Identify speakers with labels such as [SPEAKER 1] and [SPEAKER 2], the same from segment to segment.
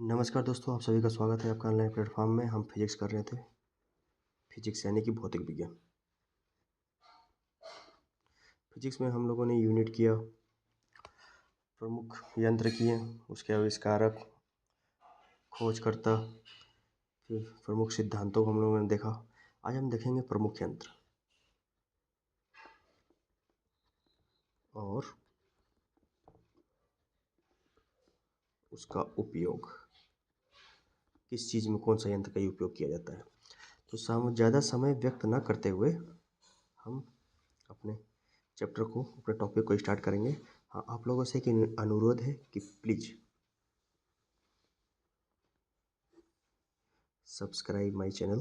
[SPEAKER 1] नमस्कार दोस्तों, आप सभी का स्वागत है आपका ऑनलाइन प्लेटफॉर्म में। हम फिजिक्स कर रहे थे। फिजिक्स यानी कि भौतिक विज्ञान। फिजिक्स में हम लोगों ने यूनिट किया, प्रमुख यंत्र किए, उसके आविष्कारक, खोजकर्ता, फिर प्रमुख सिद्धांतों को हम लोगों ने देखा। आज हम देखेंगे प्रमुख यंत्र और उसका उपयोग, किस चीज़ में कौन सा यंत्र का उपयोग किया जाता है। तो ज़्यादा समय व्यक्त ना करते हुए हम अपने चैप्टर को, अपने टॉपिक को स्टार्ट करेंगे। हाँ, आप लोगों से एक अनुरोध है कि प्लीज़ सब्सक्राइब माय चैनल,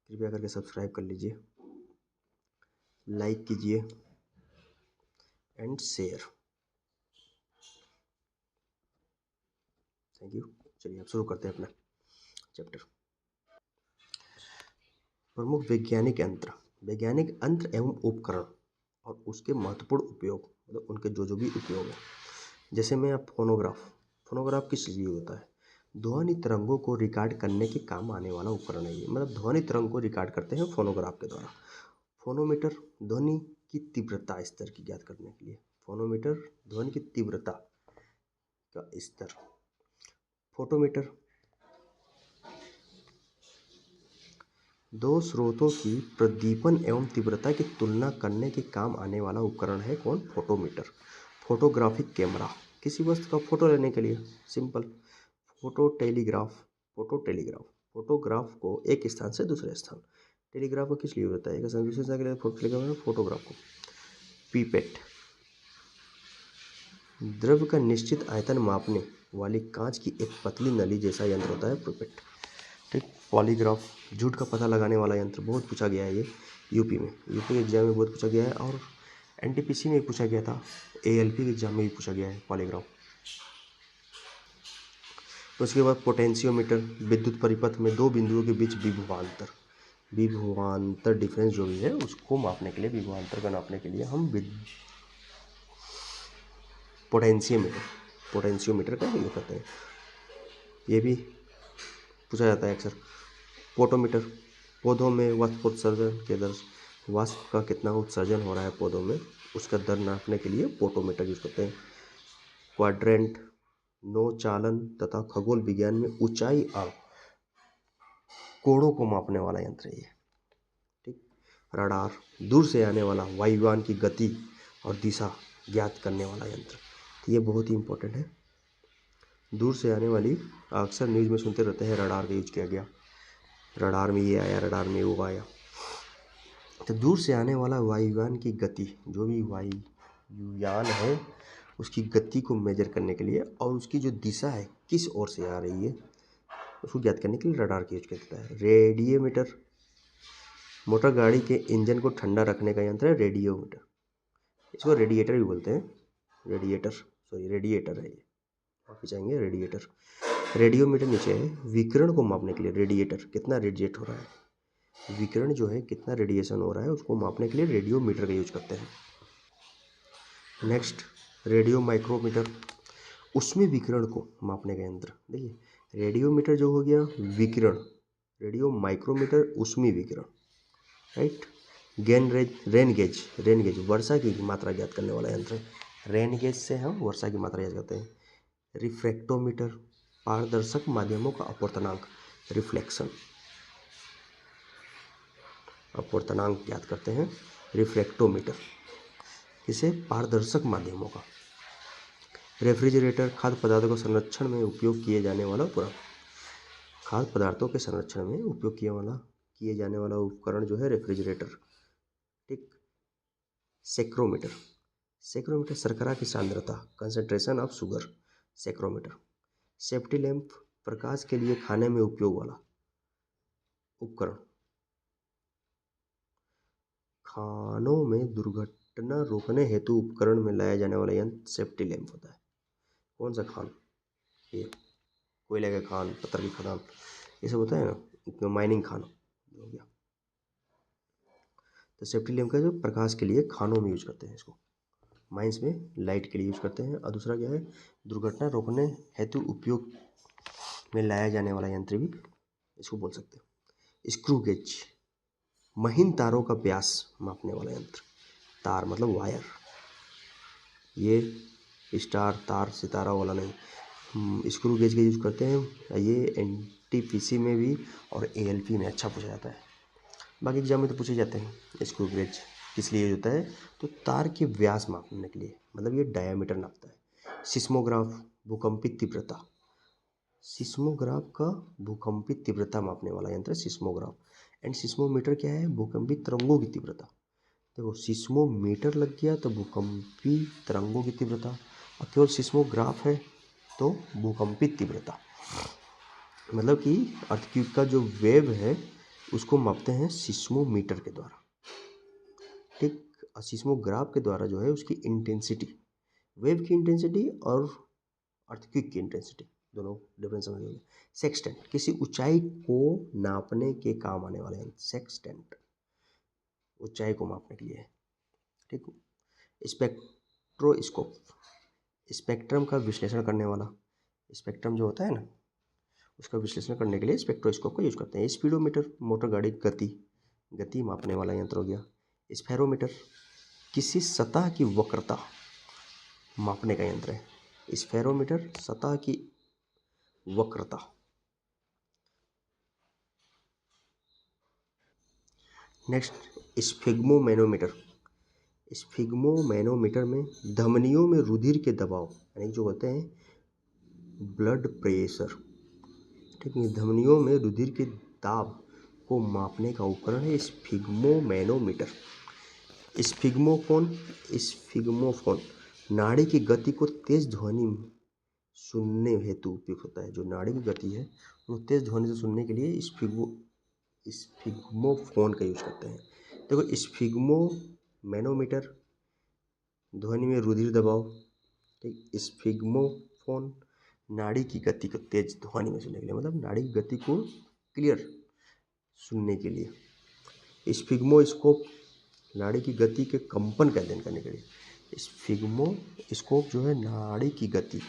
[SPEAKER 1] कृपया करके सब्सक्राइब कर लीजिए, लाइक कीजिए एंड शेयर। Thank you. चलिए अब शुरू करते हैं अपना चैप्टर। प्रमुख वैज्ञानिक यंत्र, वैज्ञानिक यंत्र एवं उपकरण और उसके महत्वपूर्ण उपयोग, मतलब उनके जो भी उपयोग है। जैसे मैं आप फोनोग्राफ किस लिए होता है? ध्वनि तरंगों को रिकॉर्ड करने के काम आने वाला उपकरण है ये। मतलब ध्वनि तरंग को रिकॉर्ड करते हैं फोनोग्राफ के द्वारा। फोनोमीटर, ध्वनि की तीव्रता स्तर की ज्ञात करने के लिए। फोनोमीटर, ध्वनि की तीव्रता का स्तर। फोटोमीटर, दो स्रोतों की प्रदीपन एवं तीव्रता की तुलना करने के काम आने वाला उपकरण है कौन? फोटोमीटर। फोटोग्राफिक कैमरा, किसी वस्तु का फोटो लेने के लिए। सिंपल। फोटो टेलीग्राफ, फोटोग्राफ को एक स्थान से दूसरे स्थान। टेलीग्राफ को किस लिए होता है? एक स्थान दूसरे स्थान के लिए टेलीग्राफ, फोटोग्राफ को। पीपेट, द्रव का निश्चित आयतन मापने वाली कांच की एक पतली नली जैसा यंत्र होता है पिपेट। ठीक। पॉलीग्राफ, झूठ का पता लगाने वाला यंत्र, बहुत पूछा गया है ये यूपी एग्जाम में बहुत पूछा गया है, और एनटीपीसी में पूछा गया था, एएलपी एग्जाम में भी पूछा गया है पॉलीग्राफ। उसके बाद पोटेंशियोमीटर, विद्युत परिपथ में दो बिंदुओं के बीच विभवांतर डिफरेंस जो भी है उसको मापने के लिए, विभवांतर का नापने के लिए हम पोटेंशियोमीटर का उपयोग करते हैं। ये भी पूछा जाता है अक्सर। पोटोमीटर, पौधों में वाष्प उत्सर्जन के दर, वाष्प का कितना उत्सर्जन हो रहा है पौधों में, उसका दर नापने के लिए पोटोमीटर यूज करते हैं। क्वाड्रेंट, नौ चालन तथा खगोल विज्ञान में ऊंचाई और कोणों को मापने वाला यंत्र है ये। ठीक। रडार, दूर से आने वाला वायुयान की गति और दिशा ज्ञात करने वाला यंत्र। तो ये बहुत ही इंपॉर्टेंट है। दूर से आने वाली, अक्सर न्यूज़ में सुनते रहते हैं रडार का यूज किया गया, रडार में ये आया, रडार में वो आया। तो दूर से आने वाला वायुयान की गति, जो भी वायुयान है उसकी गति को मेजर करने के लिए, और उसकी जो दिशा है किस ओर से आ रही है उसको ज्ञात करने के लिए रडार का यूज करता है। रेडियोमीटर, मोटर गाड़ी के इंजन को ठंडा रखने का यंत्र है रेडियोमीटर। इसको रेडिएटर भी बोलते हैं। रेडिएटर है ये, वापस आएंगे रेडिएटर। रेडियोमीटर नीचे है, विकिरण को मापने के लिए। रेडिएटर कितना रेडिएट हो रहा है, विकिरण जो है कितना रेडिएशन हो रहा है उसको मापने के लिए रेडियोमीटर का यूज करते हैं। नेक्स्ट, रेडियो माइक्रोमीटर, उसमें विकिरण को मापने का यंत्र। देखिए, रेडियोमीटर जो हो गया विकिरण, रेडियो माइक्रोमीटर उसमें विकिरण। राइट। रेन गेज वर्षा की मात्रा ज्ञात करने वाला यंत्र। रेन गेज से हम वर्षा की मात्रा ज्ञात करते हैं। रिफ्रैक्टोमीटर, पारदर्शक माध्यमों का अपवर्तनांक, रिफ्लेक्शन, अपवर्तनांक ज्ञात करते हैं रिफ्रैक्टोमीटर, इसे पारदर्शक माध्यमों का। रेफ्रिजरेटर, खाद्य पदार्थों के संरक्षण में उपयोग किए जाने वाला उपकरण, खाद्य पदार्थों के संरक्षण में उपयोग किए जाने वाला उपकरण जो है रेफ्रिजरेटर। ठीक। सेक्रोमीटर, शर्करा की सांद्रता, concentration of sugar, saccharometer. Safety lamp, प्रकाश के लिए खाने में उपयोग वाला उपकरण, खानों में दुर्घटना रोकने हेतु उपकरण में लाया जाने वाला यंत्र सेफ्टी लैंप होता है। कौन सा खान? ये कोयले का खान, पत्थर की खदान, ये सब होता है ना, माइनिंग खान हो गया। तो सेफ्टी लैंप का जो प्रकाश के लिए खानों में यूज करते हैं इसको। माइंस में लाइट के लिए यूज करते हैं। और दूसरा क्या है, दुर्घटना रोकने हेतु उपयोग में लाया जाने वाला यंत्र भी इसको बोल सकते हैं। स्क्रू गेज, महीन तारों का व्यास मापने वाला यंत्र। तार मतलब वायर, ये स्टार तार सितारा वाला नहीं। स्क्रू गेज का यूज करते हैं। ये एनटीपीसी में भी और एएलपी में अच्छा पूछा जाता है। बाकी एग्जाम में तो पूछे जाते हैं। स्क्रू गेज किस लिए होता है, तो तार के व्यास मापने के लिए, मतलब ये डायामीटर नापता है। सिस्मोग्राफ, भूकंपित तीव्रता। सिस्मोग्राफ का भूकंपित तीव्रता मापने वाला यंत्र सिस्मोग्राफ। एंड सिस्मोमीटर क्या है, भूकंपित तरंगों की तीव्रता। देखो सिस्मोमीटर लग गया तो भूकंपी तरंगों की तीव्रता, और केवल सिस्मोग्राफ है तो भूकंपित तीव्रता। मतलब कि अर्थक्वेक का जो वेव है उसको मापते हैं सिस्मोमीटर के द्वारा, ठीक। और सिस्मोग्राफ के द्वारा जो है उसकी इंटेंसिटी, वेव की इंटेंसिटी और अर्थक्वेक की इंटेंसिटी, दोनों डिफरेंस समझिए। सेक्सटेंट, किसी ऊंचाई को नापने के काम आने वाले यंत्र। सेक्सटेंट ऊंचाई को मापने के लिए है, ठीक। स्पेक्ट्रोस्कोप, स्पेक्ट्रम का विश्लेषण करने वाला। स्पेक्ट्रम जो होता है ना, उसका विश्लेषण करने के लिए स्पेक्ट्रोस्कोप का यूज करते हैं। स्पीडोमीटर, मोटर गाड़ी गति मापने वाला यंत्र हो गया। स्फेरोमीटर, किसी सतह की वक्रता मापने का यंत्र है। स्फेरोमीटर सतह की वक्रता। Next, sphygmomanometer. स्फिग्मोमैनोमीटर में धमनियों में रुधिर के दबाव, यानी जो होते हैं ब्लड प्रेशर, ठीक है, धमनियों में रुधिर के दाब को मापने का उपकरण है स्फिग्मोमैनोमीटर। स्फिग्मोफोन नाड़ी की गति को तेज ध्वनि सुनने हेतु उपयुक्त होता है। जो नाड़ी की गति है वो तेज ध्वनि से सुनने के लिए स्फिग्मोफोन का यूज करते हैं। देखो स्फिग्मोमैनोमीटर ध्वनि में रुधिर दबाव, ठीक। स्फिग्मोफोन नाड़ी की गति को तेज ध्वनि में सुनने के लिए, मतलब नाड़ी की गति को क्लियर सुनने के लिए। स्फिग्मोस्कोप नाड़ी की गति के कंपन का अध्ययन करने के लिए। स्फिग्मोस्कोप जो है नाड़ी की गति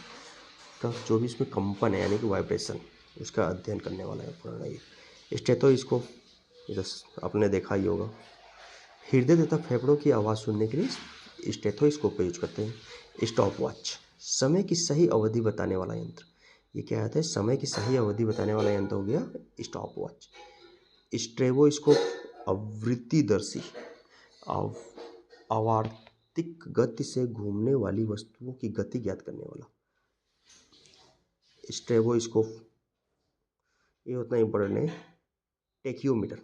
[SPEAKER 1] का जो भी इसमें कंपन है यानी कि वाइब्रेशन, उसका अध्ययन करने वाला है पुराना ये। स्टेथोस्कोप, ये आपने देखा ही होगा। हृदय तथा फेफड़ों की आवाज़ सुनने के लिए स्टेथोस्कोप का यूज करते हैं। स्टॉप वॉच, समय की सही अवधि बताने वाला यंत्र। ये क्या आता है, समय की सही अवधि बताने वाला यंत्र हो गया स्टॉप वॉच। स्ट्रेबोस्कोप, आवृत्तिदर्शी, आवर्तिक गति से घूमने वाली वस्तुओं की गति ज्ञात करने वाला। स्ट्रेबोस्कोप, ये उतना इंपॉर्टेंट है। टेकियोमीटर,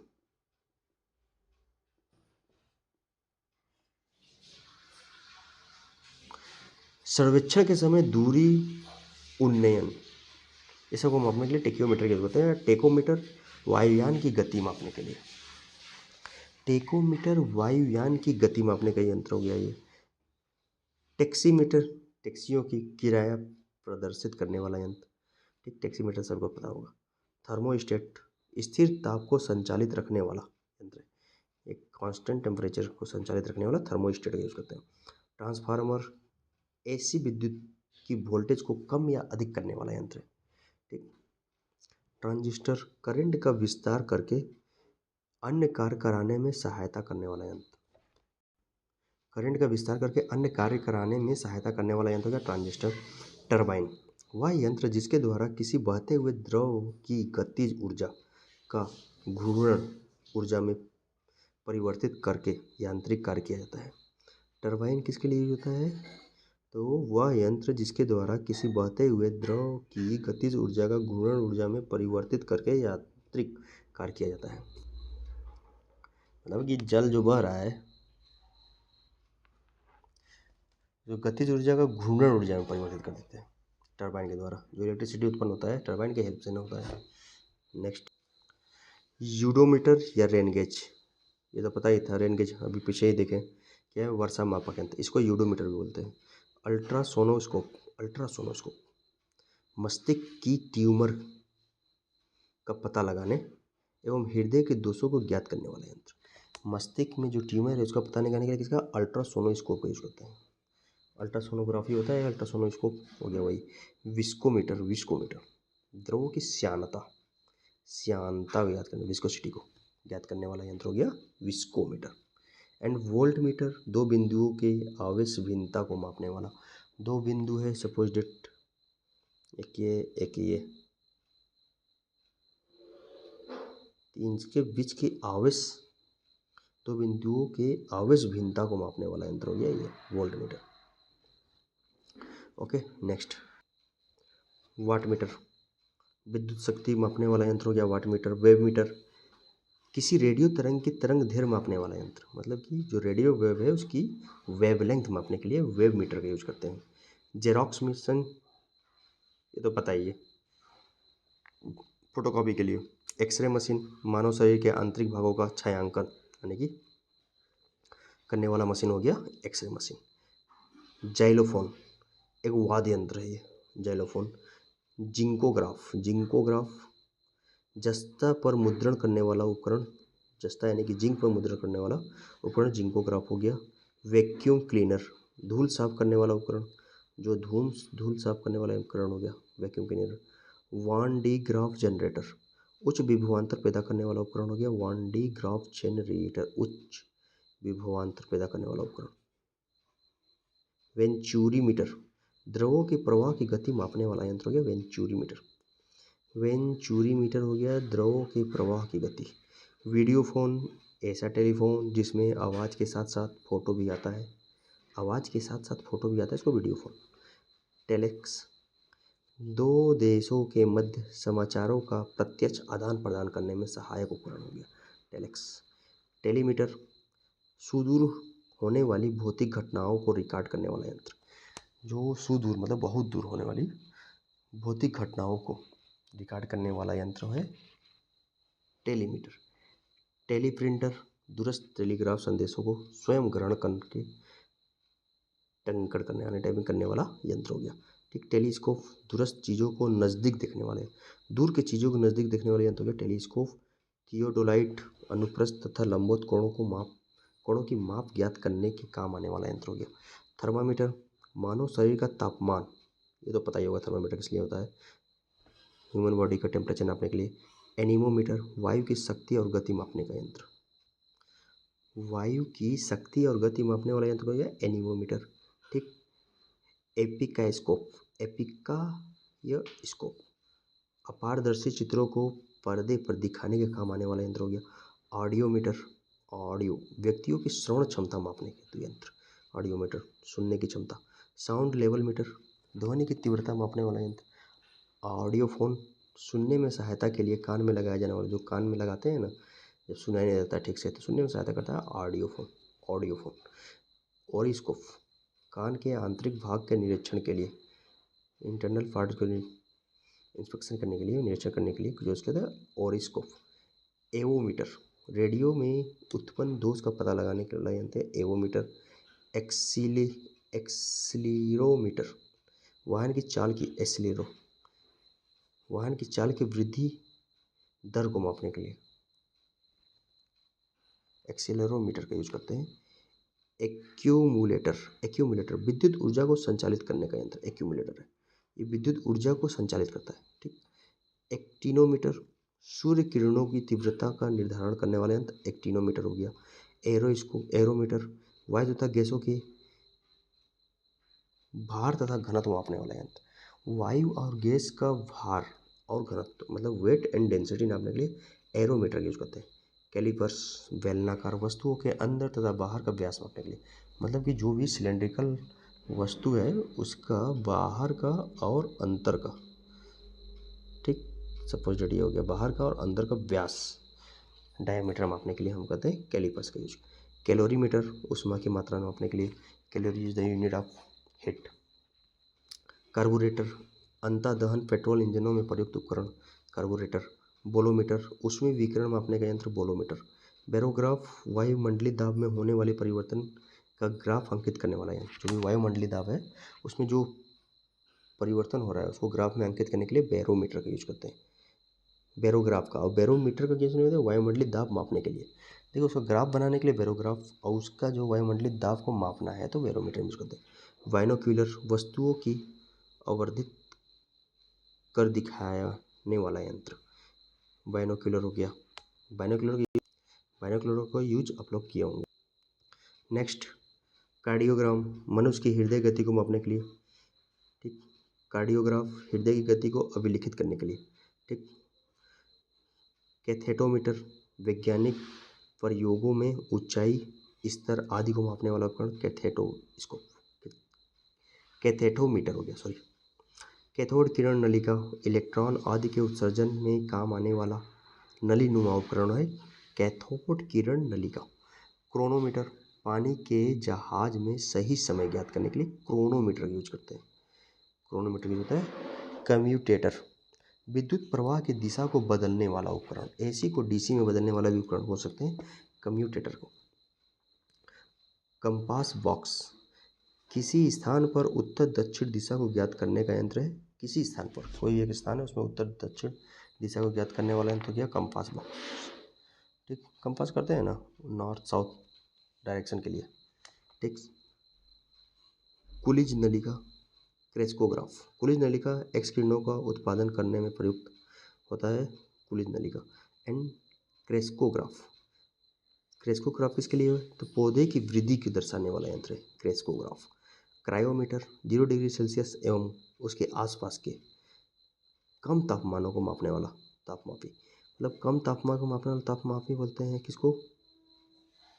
[SPEAKER 1] सर्वेक्षण के समय दूरी उन्नयन, ये सबको मापने के लिए टेकियोमीटर के होते हैं। टेकोमीटर वायुयान की गति मापने के लिए। टेकोमीटर वायुयान की गति मापने का यंत्र हो गया ये। टैक्सीमीटर, टैक्सियों की किराया प्रदर्शित करने वाला यंत्र, ठीक। टैक्सीमीटर सबको पता होगा। थर्मोस्टेट, स्थिर ताप को संचालित रखने वाला यंत्र है। एक कांस्टेंट टेम्परेचर को संचालित रखने वाला थर्मोस्टेट का यूज करते हैं। ट्रांसफार्मर, एसी विद्युत की वोल्टेज को कम या अधिक करने वाला यंत्र है, ठीक। ट्रांजिस्टर, करंट का विस्तार करके अन्य कार्य कराने में सहायता करने वाला यंत्र। करंट का विस्तार करके अन्य कार्य कराने में सहायता करने वाला यंत्र का ट्रांजिस्टर। टरबाइन, वह यंत्र जिसके द्वारा किसी बहते हुए द्रव की गतिज ऊर्जा का घूर्णन ऊर्जा में परिवर्तित करके यांत्रिक कार्य किया जाता है। टरबाइन किसके लिए होता है, तो वह यंत्र जिसके द्वारा किसी बहते हुए द्रव की गतिज ऊर्जा का घूर्णन ऊर्जा में परिवर्तित करके यांत्रिक कार्य किया जाता है। मतलब कि जल जो बह रहा है, जो गतिज ऊर्जा का घूर्णन ऊर्जा में परिवर्तित कर देते हैं टरबाइन के द्वारा। जो इलेक्ट्रिसिटी उत्पन्न होता है टरबाइन के हेल्प से ना होता है। नेक्स्ट, यूडोमीटर या रेन गेज, ये तो पता ही था। रेन गेज अभी पीछे ही देखें क्या है, वर्षा मापक यंत्र, इसको यूडोमीटर भी बोलते हैं। अल्ट्रासोनोस्कोप, अल्ट्रासोनोस्कोप मस्तिष्क की ट्यूमर का पता लगाने एवं हृदय के दोषों को ज्ञात करने वाला यंत्र। मस्तिष्क में जो ट्यूमर है उसका पता लगाने के लिए किसका, अल्ट्रासोनोस्कोप का यूज करते हैं। अल्ट्रासोनोग्राफी होता है, अल्ट्रासोनोस्कोप हो गया वही। विस्कोमीटर, विस्कोमीटर द्रवों की श्यानता, श्यानता को याद करने, विस्कोसिटी को याद करने वाला यंत्र हो गया विस्कोमीटर। एंड वोल्ट मीटर दो बिंदुओं के आवेश भिन्नता को मापने वाला। दो बिंदु है सपोज डेट, एक ये इनके बीच के आवेश, दो बिंदुओं के आवेश भिन्नता को मापने वाला यंत्र हो गया ये volt meter. Okay next, watt meter विद्युत शक्ति मापने वाला यंत्र हो गया वाट मीटर। वेव मीटर किसी रेडियो तरंग की तरंग दैर्घ्य मापने वाला यंत्र, मतलब कि जो रेडियो वेव है उसकी वेवलेंथ मापने के लिए वेव मीटर का यूज करते हैं। जेरोक्स मशीन, ये तो पता ही है, फोटोकॉपी के लिए। एक्सरे मशीन मानव शरीर के आंतरिक भागों का छायांकन यानी कि करने वाला मशीन हो गया एक्सरे मशीन। जाइलोफोन एक वाद्य यंत्र है ये, जाइलोफोन। जिंकोग्राफ, जिंकोग्राफ जस्ता पर मुद्रण करने वाला उपकरण, जस्ता यानी कि जिंक पर मुद्रण करने वाला उपकरण जिंकोग्राफ हो गया। वैक्यूम क्लीनर धूल साफ करने वाला उपकरण, जो धूल साफ करने वाला उपकरण हो गया वैक्यूम क्लीनर। वान डी ग्राफ जनरेटर उच्च विभवांतर पैदा करने वाला उपकरण हो गया वान डी ग्राफ जनरेटर, उच्च विभवांतर पैदा करने वाला उपकरण। वेंचुरीमीटर द्रवों के प्रवाह की गति मापने वाला यंत्र हो गया वेंचुरीमीटर। वेंचुरीमीटर हो गया द्रवों के प्रवाह की गति। वीडियोफोन ऐसा टेलीफोन जिसमें आवाज़ के साथ साथ फोटो भी आता है, आवाज़ के साथ साथ फोटो भी आता है, इसको वीडियोफोन। टेलेक्स दो देशों के मध्य समाचारों का प्रत्यक्ष आदान प्रदान करने में सहायक उपकरण हो गया टेलेक्स। टेलीमीटर सुदूर होने वाली भौतिक घटनाओं को रिकॉर्ड करने वाला यंत्र, जो सुदूर मतलब बहुत दूर होने वाली भौतिक घटनाओं को रिकॉर्ड करने वाला यंत्र है टेलीमीटर। टेलीप्रिंटर दूरस्थ टेलीग्राफ संदेशों को स्वयं ग्रहण करके टंकण करने वाला टाइपिंग करने वाला यंत्र हो गया। ठीक, टेलीस्कोप दूरस्थ चीज़ों को नज़दीक देखने वाले, दूर के चीज़ों को नज़दीक देखने वाले यंत्र हो गया टेलीस्कोप। थियोडोलाइट अनुप्रस्थ तथा लंबवत कोणों की माप ज्ञात करने के काम आने वाला यंत्र हो गया। थर्मामीटर मानव शरीर का तापमान, ये तो पता ही होगा थर्मामीटर किस लिए होता है, ह्यूमन बॉडी का टेम्परेचर नापने के लिए। एनीमोमीटर वायु की शक्ति और गति मापने का यंत्र, वायु की शक्ति और गति मापने वाला यंत्र हो गया एनीमोमीटर। ठीक, एपिकास्कोप, एपिका या स्कोप अपारदर्शी चित्रों को पर्दे पर दिखाने के काम आने वाला यंत्र हो गया। ऑडियोमीटर ऑडियो व्यक्तियों की श्रवण क्षमता मापने के यंत्र, ऑडियोमीटर सुनने की क्षमता। साउंड लेवल मीटर ध्वनि की तीव्रता मापने वाला यंत्र। ऑडियोफोन सुनने में सहायता के लिए कान में लगाया जाने वाला, जो कान में लगाते हैं ना जब सुनाई नहीं देता ठीक से, तो सुनने में सहायता करता है ऑडियोफोन, ऑडियोफोन। ओरिस्कोप कान के आंतरिक भाग के निरीक्षण के लिए, इंटरनल पार्ट को इंस्पेक्शन करने के लिए, निरीक्षण करने के लिए यूज किया था ओरिस्कोप। एवोमीटर रेडियो में उत्पन्न दोष का पता लगाने के लिए यंत्र है एवोमीटर। एक्सीलरोमीटर वाहन की चाल की वाहन की चाल की वृद्धि दर को मापने के लिए एक्सीलरोमीटर का यूज करते हैं। एक्यूमुलेटर विद्युत ऊर्जा को संचालित करने का यंत्र एक्यूमुलेटर है, ये विद्युत ऊर्जा को संचालित करता है। ठीक, एक्टिनोमीटर सूर्य किरणों की तीव्रता का निर्धारण करने वाला यंत्र एक्टिनोमीटर हो गया। एरोमीटर वायु तथा गैसों के भार तथा घनत्व मापने वाला यंत्र, वायु और गैस का भार और घनत्व मतलब वेट एंड डेंसिटी नापने के लिए एरोमीटर यूज करते हैं। कैलिपर्स बेलनाकार वस्तुओं के अंदर तथा बाहर का व्यास मापने के लिए, मतलब कि जो भी सिलेंड्रिकल वस्तु है उसका बाहर का और अंदर का, ठीक, सपोज डेट ये हो गया बाहर का और अंदर का व्यास डायमीटर मापने के लिए हम कहते हैं कैलिपर्स का यूज। कैलोरीमीटर ऊष्मा की मात्रा मापने के लिए, calorie is the unit of heat. Carburettor अंतः दहन पेट्रोल इंजनों में प्रयुक्त उपकरण कार्बोरेटर। बोलोमीटर ऊष्मीय विकिरण मापने का यंत्र बोलोमीटर। बैरोग्राफ वायुमंडलीय दाब में होने वाले परिवर्तन का ग्राफ अंकित करने वाला यंत्र, जो भी वायुमंडलीय दाब है उसमें जो परिवर्तन हो रहा है उसको ग्राफ में अंकित करने के लिए बैरोमीटर का यूज करते हैं, बैरोग्राफ का। और बैरोमीटर का यूज नहीं होता है वायुमंडलीय दाब मापने के लिए, देखो उसका ग्राफ बनाने के लिए बैरोग्राफ, और उसका जो वायुमंडलीय दाब को मापना है तो बैरोमीटर यूज करते हैं। बाइनोक्यूलर, वस्तुओं की अवर्धित कर दिखाने वाला यंत्र। बाइनोक्यूलर हो गया। बाइनोक्यूलर का यूज आप लोग किए होंगे। नेक्स्ट, कार्डियोग्राम, मनुष्य की हृदय गति को मापने के लिए। ठीक, कार्डियोग्राफ हृदय की गति को अभिलिखित करने के लिए। ठीक, कैथेटोमीटर, वैज्ञानिक प्रयोगों में ऊंचाई, स्तर आदि को मापने वाला उपकरण कैथेटोमीटर हो गया, सॉरी। कैथोड किरण नलिका, इलेक्ट्रॉन आदि के उत्सर्जन में काम आने वाला नलीनुमा उपकरण है कैथोड किरण नलिका। क्रोनोमीटर, पानी के जहाज में सही समय ज्ञात करने के लिए क्रोनोमीटर यूज करते हैं। क्रोनोमीटर यूज होता है। कम्यूटेटर, विद्युत प्रवाह की दिशा को बदलने वाला उपकरण, एसी को डीसी में बदलने वाला भी उपकरण बोल सकते हैं कम्यूटेटर को। कंपास बॉक्स, किसी स्थान पर उत्तर दक्षिण दिशा को ज्ञात करने का यंत्र है। किसी स्थान पर, कोई एक स्थान है उसमें उत्तर दक्षिण दिशा को ज्ञात करने वाला यंत्र क्या, कंपास बॉक्स। ठीक, कंपास करते हैं ना नॉर्थ साउथ डायरेक्शन के लिए। ठीक, कुलिज नलिका, क्रेस्कोग्राफ, कुलिज नलिका एक्स किरणों का उत्पादन करने में प्रयुक्त होता है कुलिज नलिका। एंड क्रेस्कोग्राफ, क्रेस्कोग्राफ किसके लिए है, तो पौधे की वृद्धि को दर्शाने वाला यंत्र है क्रेस्कोग्राफ। क्रायोमीटर, 0 डिग्री सेल्सियस एवं उसके आसपास के कम तापमानों को मापने वाला तापमापी, मतलब कम तापमान को मापने वाला तापमापी बोलते हैं किसको,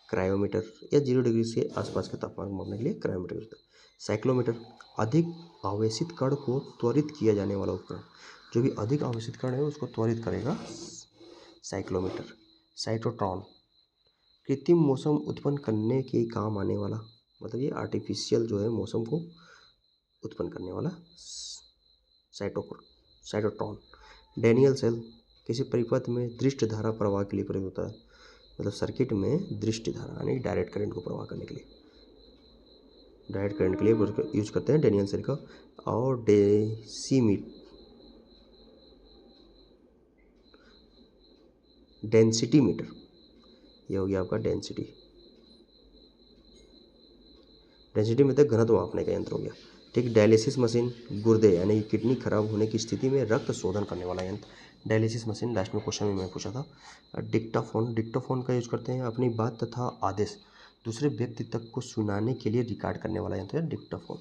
[SPEAKER 1] क्रायोमीटर, या 0 डिग्री से आसपास के तापमान को मापने के लिए क्रायोमीटर होता है। साइक्लोमीटर, अधिक आवेशित कण को त्वरित किया जाने वाला उपकरण, जो भी अधिक आवेशित कण है उसको त्वरित करेगा साइक्लोमीटर। साइटोट्रॉन, कृत्रिम मौसम उत्पन्न करने के काम आने वाला, मतलब ये आर्टिफिशियल जो है मौसम को उत्पन्न करने वाला साइटोट्रॉन। डैनियल सेल, किसी परिपथ में दृष्ट धारा प्रवाह के लिए प्रयुक्त होता है, मतलब सर्किट में दृष्टि धारा यानी डायरेक्ट करंट को प्रवाह करने के लिए, डायरेक्ट करंट के लिए यूज करते हैं डैनियल सेल का। और डेंसिटी मीटर, ये हो गया आपका डेंसिटी मतलब घनत्व मापने का यंत्र हो गया। ठीक, डायलिसिस मशीन, गुर्दे यानी किडनी खराब होने की स्थिति में रक्त शोधन करने वाला यंत्र, डायलिसिस मशीन। लास्ट में क्वेश्चन में मैं पूछा था। डिक्टाफोन का यूज करते हैं अपनी बात तथा आदेश दूसरे व्यक्ति तक को सुनाने के लिए रिकॉर्ड करने वाला यंत्र है डिक्टाफोन।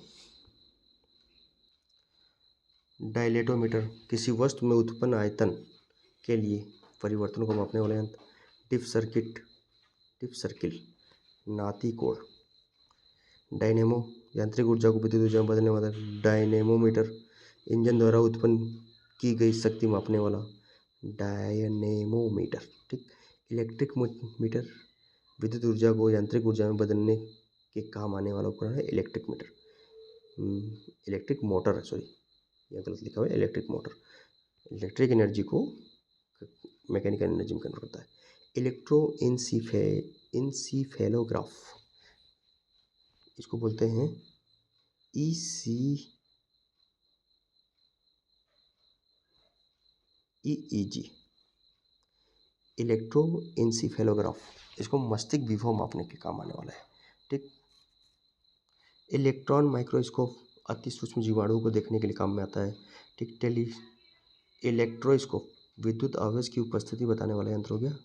[SPEAKER 1] डायलेटोमीटर, किसी वस्तु में उत्पन्न आयतन के लिए परिवर्तन को मापने वाला यंत्र। डिप सर्किल, नाती कोण। डायनेमो, यांत्रिक ऊर्जा को विद्युत ऊर्जा में बदलने वाला। डायनेमोमीटर, इंजन द्वारा उत्पन्न की गई शक्ति मापने वाला डायनेमोमीटर। ठीक, इलेक्ट्रिक मीटर, विद्युत ऊर्जा को यांत्रिक ऊर्जा में बदलने के काम आने वाला उपकरण है इलेक्ट्रिक मीटर। इलेक्ट्रिक मोटर है, सॉरी यह गलत लिखा हुआ है, इलेक्ट्रिक मोटर इलेक्ट्रिक एनर्जी को मैकेनिकल एनर्जी में कन्वर्ट करता है। इंसीफेलोग्राफ, इसको बोलते हैं EEG, इलेक्ट्रोइंसीफेलोग्राफ, इसको मस्तिष्क विभव मापने के काम आने वाला है। ठीक, इलेक्ट्रॉन माइक्रोस्कोप, अति सूक्ष्म जीवाणुओं को देखने के लिए काम में आता है। ठीक, इलेक्ट्रोस्कोप, विद्युत आवेश की उपस्थिति बताने वाला यंत्र हो गया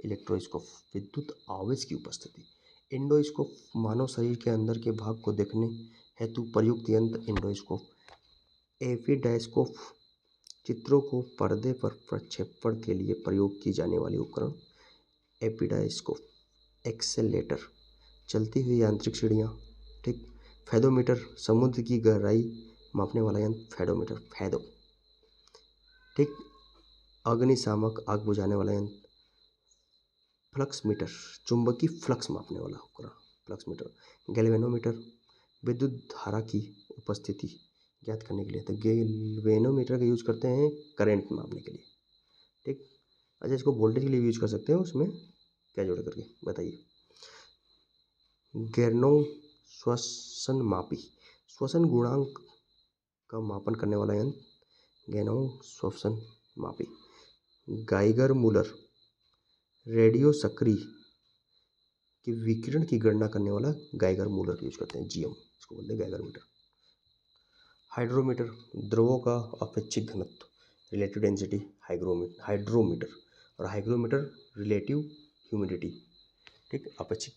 [SPEAKER 1] इलेक्ट्रोस्कोप, विद्युत आवेश की उपस्थिति। एंडोस्कोप, मानव शरीर के अंदर के भाग को देखने हेतु प्रयुक्त यंत्र एंडोस्कोप। एपिडायस्कोप, चित्रों को पर्दे पर प्रक्षेपण के लिए प्रयोग की जाने वाली उपकरण एपिडायस्कोप। एक्सेलेटर, चलती हुई यांत्रिक सीढ़ियाँ। ठीक, फेदोमीटर, समुद्र की गहराई मापने वाला यंत्र फेदो। ठीक, अग्निशामक, आग बुझाने वाला यंत्र फ्लक्स मीटर, चुंबकीय फ्लक्स मापने वाला उपकरण फ्लक्स मीटर। गैल्वेनोमीटर, विद्युत धारा की उपस्थिति ज्ञात करने के लिए, तो गैल्वेनोमीटर का यूज करते हैं करंट मापने के लिए। ठीक, अच्छा इसको वोल्टेज के लिए यूज कर सकते हैं, उसमें क्या जोड़ करके बताइए। गैर्नो श्वसन मापी, श्वसन गुणांक का मापन करने वाला यंत्र गैर्नो श्वसन मापी। गाइगर मूलर, रेडियो सक्रिय कि विकिरण की गणना करने वाला गाइगर मूलर का यूज करते हैं, जीएम, इसको बोलते हैं गाइगर मीटर। हाइड्रोमीटर, द्रवों का अपेक्षिक घनत्व, रिलेटिव डेंसिटी, हाइड्रोमीटर, और हाइग्रोमीटर रिलेटिव ह्यूमिडिटी, ठीक, अपेक्षिक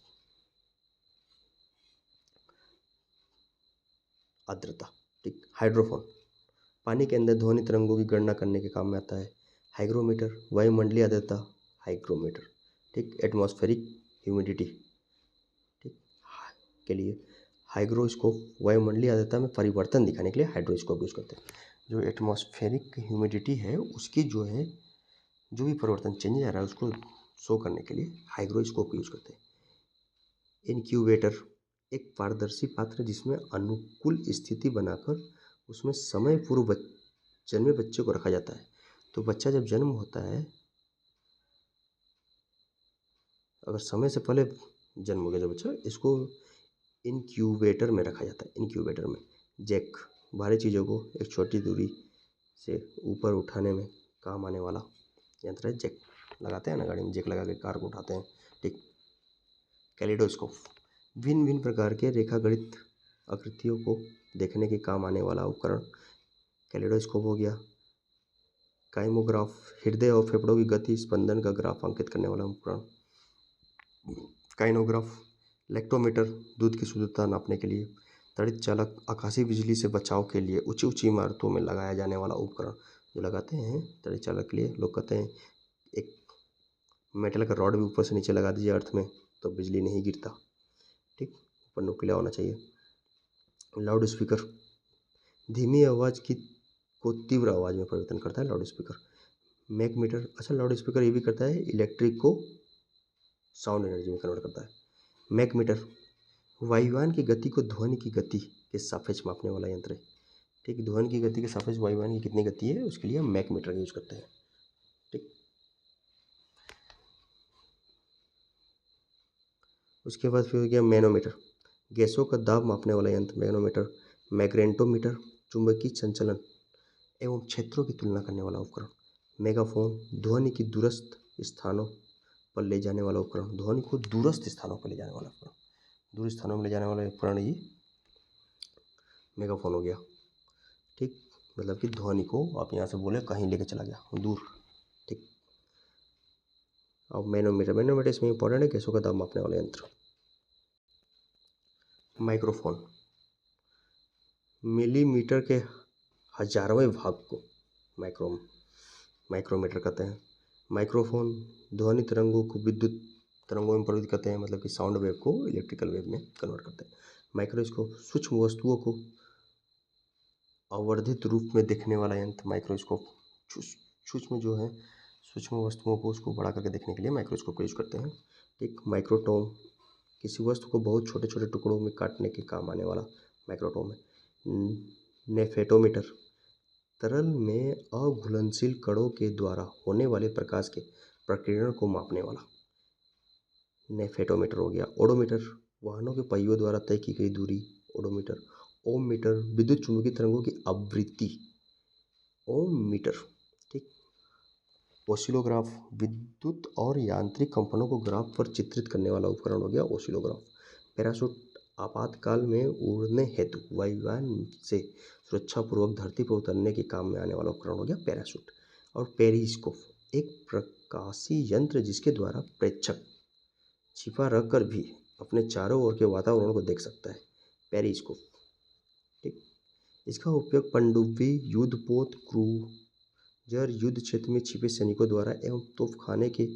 [SPEAKER 1] आर्द्रता, ठीक। हाइड्रोफोन, पानी के अंदर ध्वनि तरंगों की गणना करने के काम में आता है। हाइग्रोमीटर, वायुमंडलीय आर्द्रता, हाइग्रोमीटर, ठीक। एटमॉस्फेरिक ह्यूमिडिटी, ठीक, के लिए हाइग्रोस्कोप, वायुमंडलीय आर्द्रता में परिवर्तन दिखाने के लिए हाइड्रोस्कोप यूज करते हैं। जो एटमॉस्फेरिक ह्यूमिडिटी है उसकी जो है जो भी परिवर्तन चेंज आ रहा है उसको शो करने के लिए हाइग्रोस्कोप यूज करते हैं। इनक्यूबेटर, एक पारदर्शी पात्र जिसमें अनुकूल स्थिति बनाकर उसमें समय पूर्व जन्मे बच्चे को रखा जाता है। तो बच्चा जब जन्म होता है, अगर समय से पहले जन्म हो गया जो बच्चा, इसको इनक्यूबेटर में रखा जाता है। इनक्यूबेटर में जैक, भारी चीज़ों को एक छोटी दूरी से ऊपर उठाने में काम आने वाला यंत्र है। जैक लगाते हैं ना गाड़ी में, जैक लगा के कार को उठाते हैं, ठीक। कैलिडोस्कोप, भिन्न भिन्न प्रकार के रेखागणित आकृतियों को देखने के काम आने वाला उपकरण कैलिडोस्कोप हो गया। काइमोग्राफ, हृदय और फेफड़ों की गति स्पंदन का ग्राफ अंकित करने वाला उपकरण। काइनोग्राफ, लेक्टोमीटर, दूध की शुद्धता नापने के लिए। तड़ित चालक, आकाशीय बिजली से बचाव के लिए ऊंची ऊंची इमारतों में लगाया जाने वाला उपकरण जो लगाते हैं तड़ित चालक के लिए। लोग कहते हैं एक मेटल का रॉड भी ऊपर से नीचे लगा दीजिए अर्थ में तो बिजली नहीं गिरता, ठीक, ऊपर नुकीला होना चाहिए। लाउड स्पीकर, धीमी आवाज़ को तीव्र आवाज़ में परिवर्तन करता है लाउड स्पीकर। मैक मीटर, अच्छा लाउड स्पीकर ये भी करता है इलेक्ट्रिक को साउंड एनर्जी में कन्वर्ट करता है। मैक मीटर, वायुयान की गति को ध्वनि की गति के सापेक्ष मापने वाला यंत्र है, ठीक। ध्वनि की गति के सापेक्ष वायुयान की कितनी गति है उसके लिए हम मैक मीटर का यूज करते हैं, ठीक। उसके बाद फिर हो गया मैनोमीटर, गैसों का दाब मापने वाला यंत्र मैनोमीटर। मैग्नेटोमीटर, चुंबकीय संचलन एवं क्षेत्रों की तुलना करने वाला उपकरण। मेगाफोन, ध्वनि की दूरस्थ स्थानों पर ले जाने वाला उपकरण, ध्वनि को दूरस्थ स्थानों पर ले जाने वाला उपकरण, दूर स्थानों में ले जाने वाला उपकरण ये मेगाफोन हो गया, ठीक। मतलब कि ध्वनि को आप यहाँ से बोले कहीं लेके चला गया दूर, ठीक। अब मैनोमीटर, मैनोमीटर इसमें इंपॉर्टेंट है, गैसों का दाब मापने वाला यंत्र। माइक्रोफोन, मिलीमीटर के हजारवें भाग को माइक्रोमीटर कहते हैं। माइक्रोफोन, ध्वनि तरंगों को विद्युत तरंगों में परिवर्तित करते हैं, मतलब कि साउंड वेव को इलेक्ट्रिकल वेव में कन्वर्ट करते हैं। माइक्रोस्कोप, सूक्ष्म वस्तुओं को आवर्धित रूप में देखने वाला यंत्र माइक्रोस्कोप। सूक्ष्म जो है सूक्ष्म वस्तुओं को उसको बड़ा करके देखने के लिए माइक्रोस्कोप का यूज करते हैं, ठीक। माइक्रोटोम, किसी वस्तु को बहुत छोटे छोटे टुकड़ों में काटने के काम आने वाला माइक्रोटोम है। नेफेटोमीटर, तरल में अघुलनशील कणों के द्वारा होने वाले प्रकाश के प्रकीर्णन को मापने वाला नेफेटोमीटर हो गया। ओडोमीटर, वाहनों के पहियों द्वारा तय की गई दूरी ओडोमीटर। ओम मीटर, विद्युत चुम्बकीय तरंगों की आवृत्ति ओम मीटर, ठीक। ओसिलोग्राफ, विद्युत और यांत्रिक कंपनों को ग्राफ पर चित्रित करने वाला उपकरण हो गया ओसिलोग्राफ। पैराशूट, आपातकाल में उड़ने हेतु वायुयान से सुरक्षापूर्वक धरती पर उतरने के काम में आने वाला उपकरण हो गया पैराशूट। और पेरिस्कोप, एक प्रकाशीय यंत्र जिसके द्वारा प्रेक्षक छिपा रहकर भी अपने चारों ओर के वातावरण को देख सकता है, पेरिस्कोप, ठीक। इसका उपयोग पनडुब्बी, युद्धपोत, क्रूजर, युद्ध क्षेत्र में छिपे सैनिकों द्वारा एवं तोपखाने के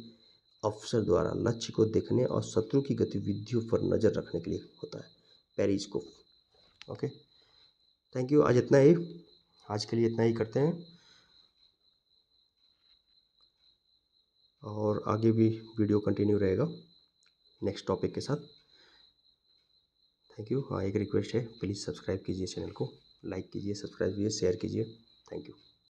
[SPEAKER 1] अफसर द्वारा लक्ष्य को देखने और शत्रु की गतिविधियों पर नजर रखने के लिए होता है, पेरिस्कोप। Okay, thank you. आज इतना ही, आज के लिए इतना ही करते हैं और आगे भी वीडियो कंटिन्यू रहेगा नेक्स्ट टॉपिक के साथ। Thank you. हाँ, एक रिक्वेस्ट है, प्लीज़ सब्सक्राइब कीजिए चैनल को, लाइक कीजिए, सब्सक्राइब कीजिए, शेयर कीजिए। Thank you.